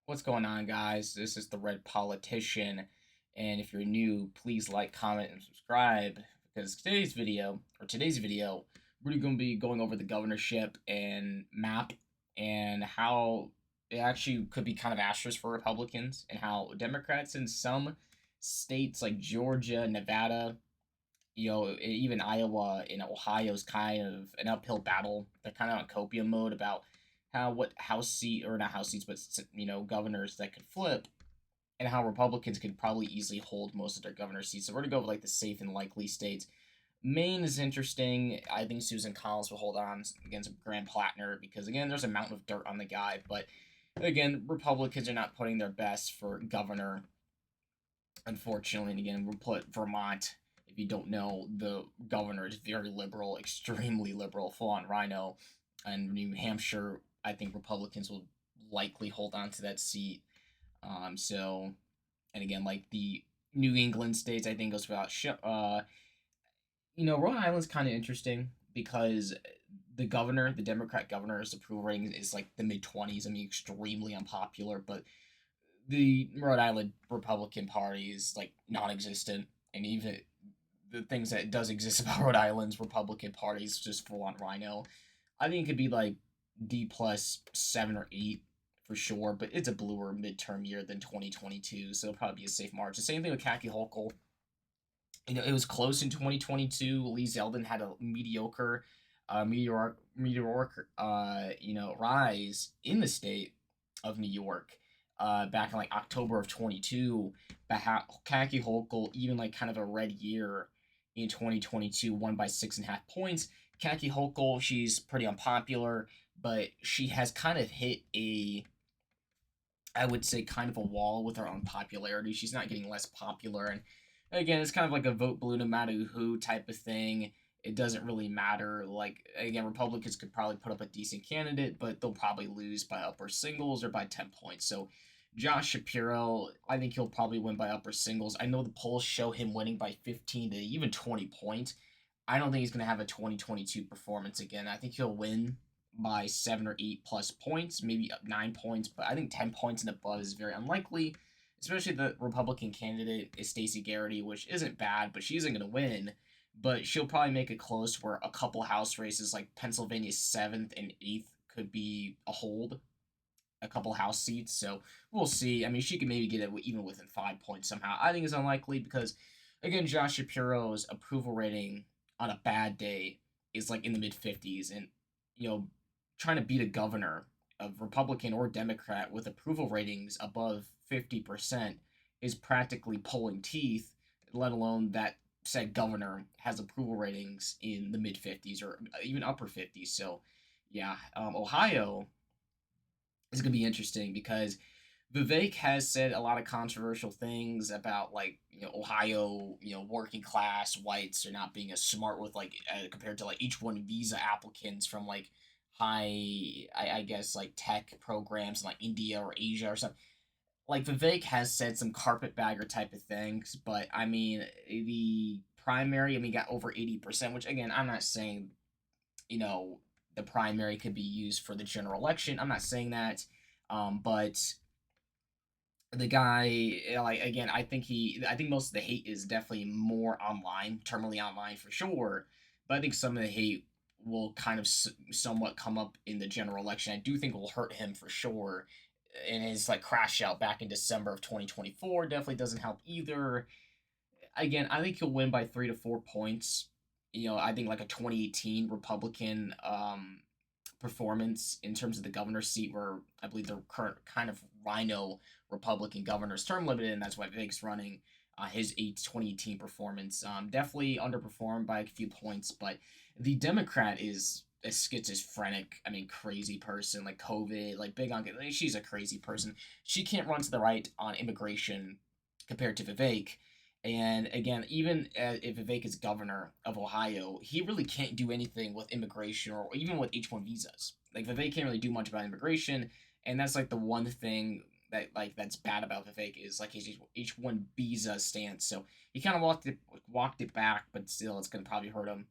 What's going on, guys? This is the Red Politician, and if you're new, please like, comment, and subscribe because today's video, we're going to be going over the governorship and map and how it actually could be kind of asterisk for Republicans and how Democrats in some states like Georgia, Nevada, even Iowa and Ohio is kind of an uphill battle. They're kind of on copium mode about what House seat or not House seats, but governors that could flip, and how Republicans could probably easily hold most of their governor seats. So we're gonna go with like the safe and likely states. Maine is interesting. I think Susan Collins will hold on against Graham Plattner because again, there's a mountain of dirt on the guy, but again, Republicans are not putting their best for governor, unfortunately. And again, we'll put Vermont. If you don't know, the governor is very liberal, extremely liberal, full on rhino. And New Hampshire, I think Republicans will likely hold on to that seat. And again, like the New England states, I think goes without Rhode Island's kind of interesting because the Democrat governor's approval rating is like the mid 20s. I mean, extremely unpopular, but the Rhode Island Republican Party is like non-existent, and even the things that does exist about Rhode Island's Republican Party is just full on rhino. I think it could be like D+7 or 8 for sure, but it's a bluer midterm year than 2022, so it'll probably be a safe margin. Same thing with Khaki Hochul. It was close in 2022. Lee Zeldin had a meteoric, rise in the state of New York, back in like October of 22. But Khaki Hochul, even like kind of a red year in 2022, won by 6.5 points. Khaki Hochul, she's pretty unpopular, but she has kind of hit I would say, kind of a wall with her own popularity. She's not getting less popular, and again, it's kind of like a vote blue no matter who type of thing. It doesn't really matter. Like again, Republicans could probably put up a decent candidate, but they'll probably lose by upper singles or by 10 points. So Josh Shapiro, I think he'll probably win by upper singles. I know the polls show him winning by 15 to even 20 points. I don't think he's going to have a 2022 performance again. I think he'll win by 7 or 8 plus points, maybe 9 points, but I think 10 points and above is very unlikely, especially the Republican candidate is Stacey Garrity, which isn't bad, but she isn't going to win. But she'll probably make it close where a couple House races like Pennsylvania's 7th and 8th could be a hold, a couple House seats. So we'll see. I mean, she could maybe get it even within 5 points somehow. I think it's unlikely because, again, Josh Shapiro's approval rating on a bad day is like in the mid 50s. And, you know, trying to beat a governor of Republican or Democrat with approval ratings above 50% is practically pulling teeth, let alone that said governor has approval ratings in the mid 50s or even upper 50s. So, yeah, Ohio is going to be interesting because Vivek has said a lot of controversial things about like Ohio, working class whites are not being as smart with like compared to like H-1 visa applicants from like I guess like tech programs in like India or Asia or something. Like Vivek has said some carpetbagger type of things, but I mean the primary, I mean, got over 80%, which again, I'm not saying you know the primary could be used for the general election. I'm not saying that, but the guy, like again, I think most of the hate is definitely more online, terminally online for sure, but I think some of the hate will kind of somewhat come up in the general election. I do think it will hurt him for sure, and his like crash out back in December of 2024 definitely doesn't help either. Again, I think he'll win by 3 to 4 points. I think like a 2018 Republican performance in terms of the governor's seat, where I believe the current kind of rhino Republican governor's term limited, and that's why Vivek's running. His 2018 performance definitely underperformed by a few points, but the Democrat is a schizophrenic, I mean, crazy person, like COVID, like big on. She's a crazy person. She can't run to the right on immigration compared to Vivek. And again, even if Vivek is governor of Ohio, he really can't do anything with immigration or even with H-1 visas. Like Vivek can't really do much about immigration, and that's like the one thing that's bad about Vivek is like his H-1 visa stance. So he kind of walked it back, but still, it's gonna probably hurt him.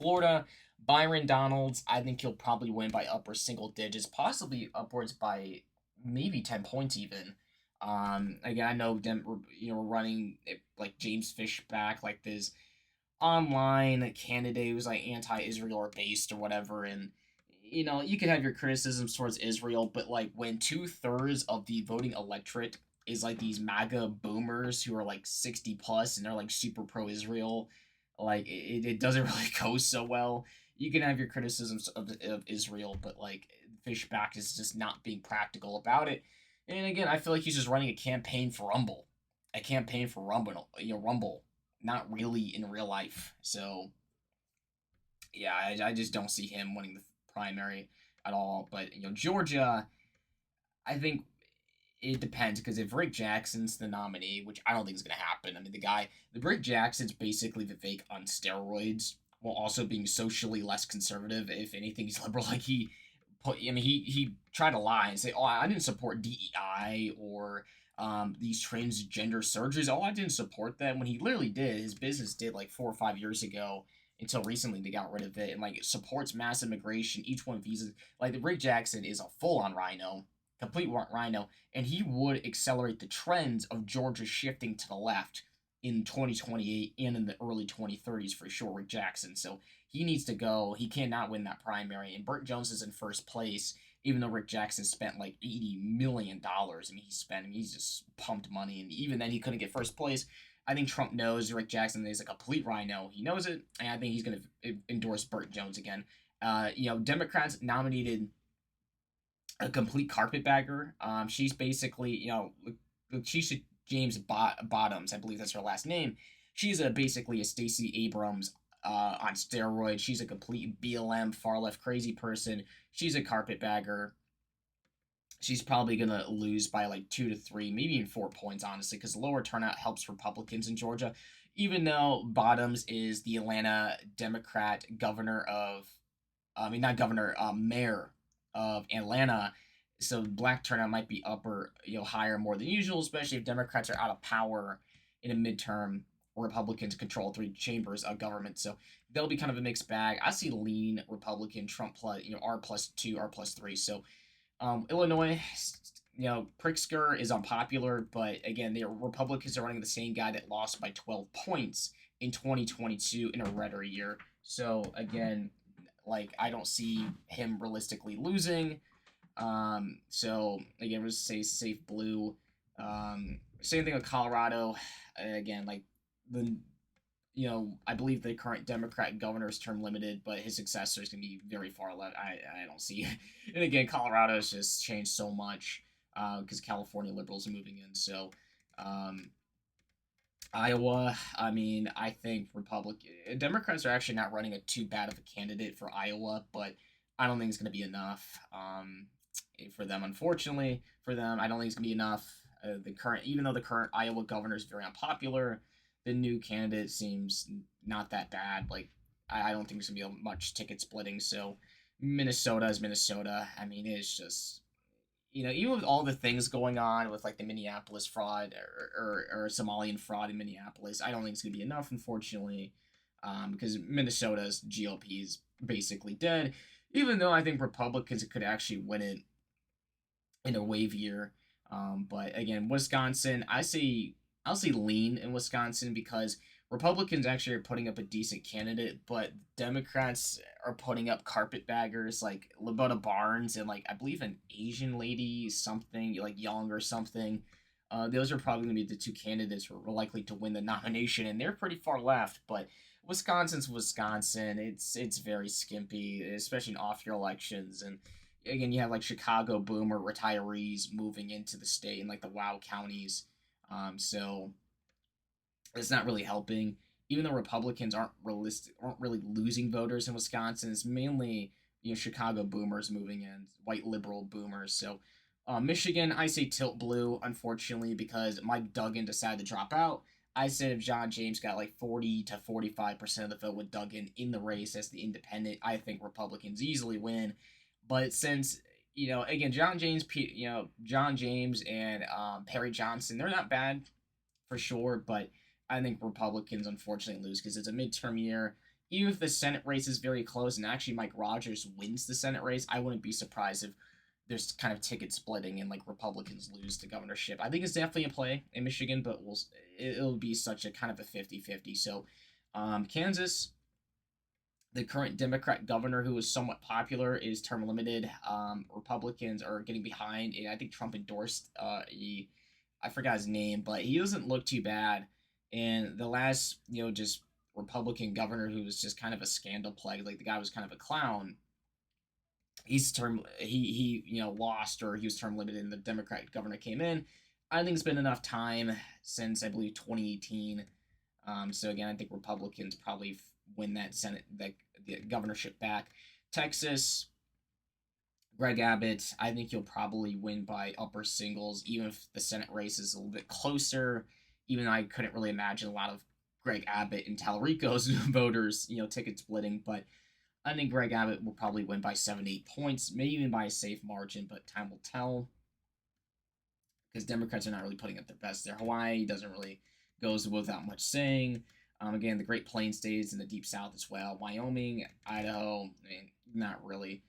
Florida, Byron Donalds, I think he'll probably win by upper single digits, possibly upwards by maybe 10 points even. Again, I know them, we're running like James Fishback, like this online candidate who's like anti-Israel or based or whatever, and you can have your criticisms towards Israel, but like when 2/3 of the voting electorate is like these MAGA boomers who are like 60 plus and they're like super pro-Israel, like it doesn't really go so well. You can have your criticisms of Israel, but like Fishback is just not being practical about it. And again, I feel like he's just running a campaign for Rumble, Rumble, not really in real life. So yeah, I just don't see him winning the primary at all. But Georgia, I think it depends because if Rick Jackson's the nominee, which I don't think is going to happen. I mean, the Rick Jackson's basically Vivek on steroids, while also being socially less conservative. If anything, he's liberal. Like he tried to lie and say, "Oh, I didn't support DEI or these transgender surgeries. Oh, I didn't support them." When he literally did, his business did like 4 or 5 years ago. Until recently, they got rid of it, and like it supports mass immigration. Each one visas, like the Rick Jackson is a full-on rhino, complete rhino, and he would accelerate the trends of Georgia shifting to the left in 2028 and in the early 2030s for sure, Rick Jackson. So he needs to go. He cannot win that primary. And Burt Jones is in first place, even though Rick Jackson spent like $80 million. I mean, he's just pumped money. And even then, he couldn't get first place. I think Trump knows Rick Jackson is a complete rhino. He knows it. And I think he's going to endorse Burt Jones again. Democrats nominated a complete carpetbagger. She's basically, she's James Bottoms, I believe that's her last name. She's basically a Stacey Abrams on steroids. She's a complete BLM far left crazy person. She's a carpetbagger. She's probably gonna lose by like 2 to 3, maybe even 4 points, honestly, because lower turnout helps Republicans in Georgia. Even though Bottoms is the Atlanta Democrat governor of, I mean not governor, mayor of Atlanta, so black turnout might be upper, higher more than usual, especially if Democrats are out of power in a midterm or Republicans control 3 chambers of government. So they'll be kind of a mixed bag. I see lean Republican Trump plus, R+2, R+3. So Illinois, Pritzker is unpopular, but again, the Republicans are running the same guy that lost by 12 points in 2022 in a redder year. So again, like I don't see him realistically losing. So again, we'll just say safe blue. Same thing with Colorado. Again, like the I believe the current Democrat governor is term limited, but his successor is going to be very far left. I don't see. And again, Colorado's just changed so much because California liberals are moving in. So um, Iowa, I mean, I think Democrats are actually not running a too bad of a candidate for Iowa, but I don't think it's going to be enough for them. Unfortunately, for them, I don't think it's going to be enough. Even though the current Iowa governor is very unpopular, the new candidate seems not that bad. Like, I don't think there's gonna be much ticket splitting. So, Minnesota is Minnesota. I mean, it's just even with all the things going on with like the Minneapolis fraud or Somalian fraud in Minneapolis, I don't think it's gonna be enough, unfortunately, because Minnesota's GOP is basically dead. Even though I think Republicans could actually win it in a wave year. But again, Wisconsin, I'll say lean in Wisconsin because Republicans actually are putting up a decent candidate, but Democrats are putting up carpetbaggers like Labota Barnes and like I believe an Asian lady, something like Young or something. Those are probably going to be the 2 candidates who are likely to win the nomination, and they're pretty far left. But Wisconsin's Wisconsin. It's very skimpy, especially in off-year elections. And again, you have like Chicago boomer retirees moving into the state in like the WOW counties. So it's not really helping. Even though Republicans aren't really losing voters in Wisconsin, it's mainly Chicago boomers moving in, white liberal boomers. So Michigan, I say tilt blue, unfortunately, because Mike Duggan decided to drop out. I said if John James got like 40 to 45% of the vote with Duggan in the race as the independent, I think Republicans easily win. But since again, John James and Perry Johnson, they're not bad for sure, but I think Republicans unfortunately lose because it's a midterm year. Even if the Senate race is very close and actually Mike Rogers wins the Senate race, I wouldn't be surprised if there's kind of ticket splitting and like Republicans lose the governorship. I think it's definitely a play in Michigan, but it'll be such a kind of a 50-50. So Kansas, the current Democrat governor who is somewhat popular is term limited. Republicans are getting behind, and I think Trump endorsed I forgot his name, but he doesn't look too bad. And the last, just Republican governor who was just kind of a scandal plague, like the guy was kind of a clown. He lost, or he was term limited, and the Democrat governor came in. I think it's been enough time since I believe 2018. So again, I think Republicans probably win that the governorship back. Texas, Greg Abbott, I think he'll probably win by upper singles, even if the Senate race is a little bit closer. Even though I couldn't really imagine a lot of Greg Abbott and Talarico's voters, ticket splitting, but I think Greg Abbott will probably win by 7-8 points, maybe even by a safe margin, but time will tell. Because Democrats are not really putting up their best there. Hawaii doesn't really goes without much saying. Again, the Great Plains states in the Deep South as well. Wyoming, Idaho, not really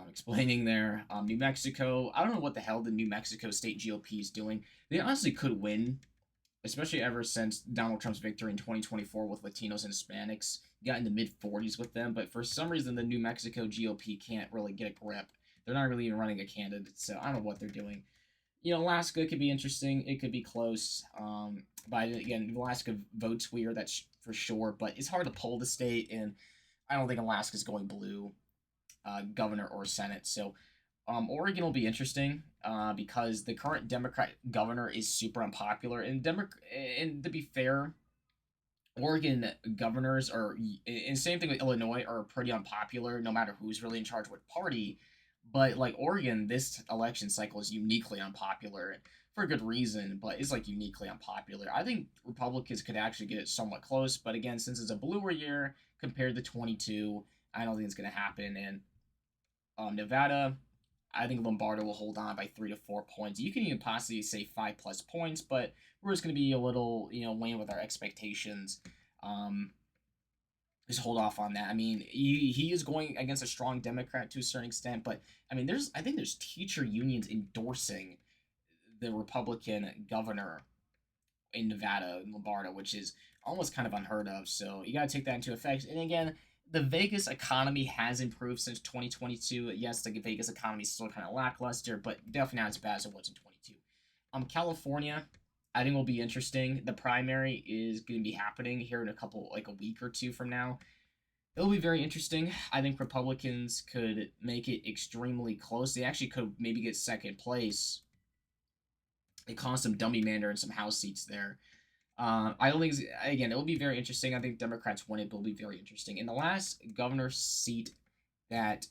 explaining there. New Mexico, I don't know what the hell the New Mexico State GOP is doing. They honestly could win, especially ever since Donald Trump's victory in 2024 with Latinos and Hispanics. Got in the mid 40s with them, but for some reason the New Mexico GOP can't really get a grip. They're not really even running a candidate, so I don't know what they're doing. Alaska could be interesting. It could be close. But again, Alaska votes weird, that's for sure. But it's hard to pull the state, and I don't think Alaska's going blue, governor or Senate. So Oregon will be interesting because the current Democrat governor is super unpopular. And to be fair, Oregon governors are, and same thing with Illinois, are pretty unpopular no matter who's really in charge of what party. But like Oregon, this election cycle is uniquely unpopular for a good reason, but it's like uniquely unpopular. I think Republicans could actually get it somewhat close, but again, since it's a bluer year compared to 22, I don't think it's going to happen. And Nevada, I think Lombardo will hold on by 3 to 4 points. You can even possibly say 5+ points, but we're just going to be a little, weighing with our expectations. Um, just hold off on that. I mean, he is going against a strong Democrat to a certain extent, but I mean, I think there's teacher unions endorsing the Republican governor in Nevada, in Lombardo, which is almost kind of unheard of. So you got to take that into effect. And again, the Vegas economy has improved since 2022. Yes, the Vegas economy is still kind of lackluster, but definitely not as bad as it was in 22. California, I think will be interesting. The primary is going to be happening here in a week or two from now. It'll be very interesting. I think Republicans could make it extremely close. They actually could maybe get second place. It caused some dummy mander and some House seats there. I don't think, again, it'll be very interesting. I think Democrats win it, but it'll be very interesting. And the last governor seat that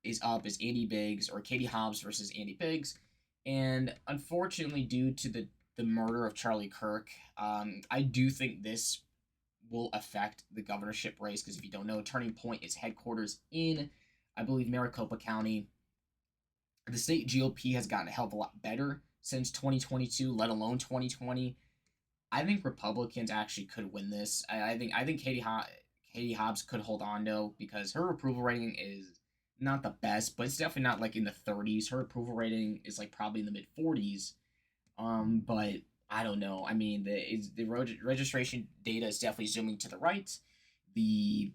is up is Andy Biggs, or Katie Hobbs versus Andy Biggs. And unfortunately, due to the murder of Charlie Kirk, I do think this will affect the governorship race, because if you don't know, Turning Point is headquarters in, I believe, Maricopa County. The state GOP has gotten a hell of a lot better since 2022, let alone 2020. I think Republicans actually could win this. I think Katie Hobbs could hold on though, because her approval rating is not the best, but it's definitely not like in the 30s. Her approval rating is like probably in the mid 40s. But I don't know. I mean, the registration data is definitely zooming to the right. The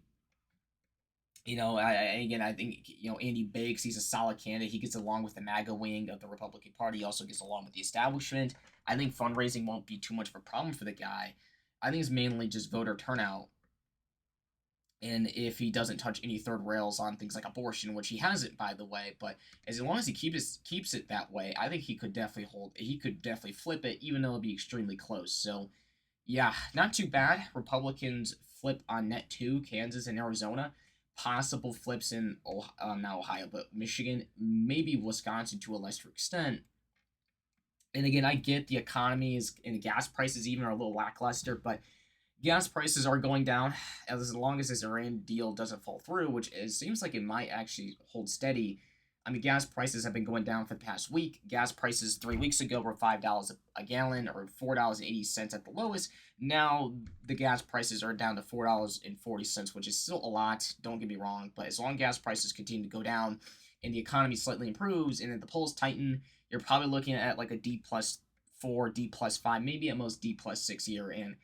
again, I think Andy Biggs, he's a solid candidate. He gets along with the MAGA wing of the Republican Party. He also gets along with the establishment. I think fundraising won't be too much of a problem for the guy. I think it's mainly just voter turnout, and if he doesn't touch any third rails on things like abortion, which he hasn't, by the way. But as long as he keeps it that way, I think he could definitely flip it, even though it'll be extremely close. So yeah, not too bad. Republicans flip on net 2, Kansas and Arizona. Possible flips in not Ohio, but Michigan, maybe Wisconsin to a lesser extent. And again, I get the economies and the gas prices even are a little lackluster, but gas prices are going down as long as this Iran deal doesn't fall through, which seems like it might actually hold steady. I mean, gas prices have been going down for the past week. Gas prices 3 weeks ago were $5 a gallon, or $4.80 at the lowest. Now the gas prices are down to $4.40, which is still a lot. Don't get me wrong, but as long as gas prices continue to go down, and the economy slightly improves, and then the polls tighten, you're probably looking at like a D+4, D+5, maybe at most D+6 year. And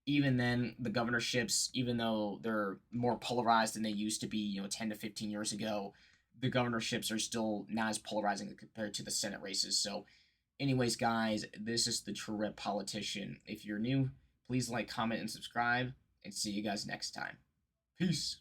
even then, the governorships, even though they're more polarized than they used to be, 10 to 15 years ago, the governorships are still not as polarizing compared to the Senate races. So, anyways, guys, this is the True Red Politician. If you're new, please like, comment, and subscribe, and see you guys next time. Peace.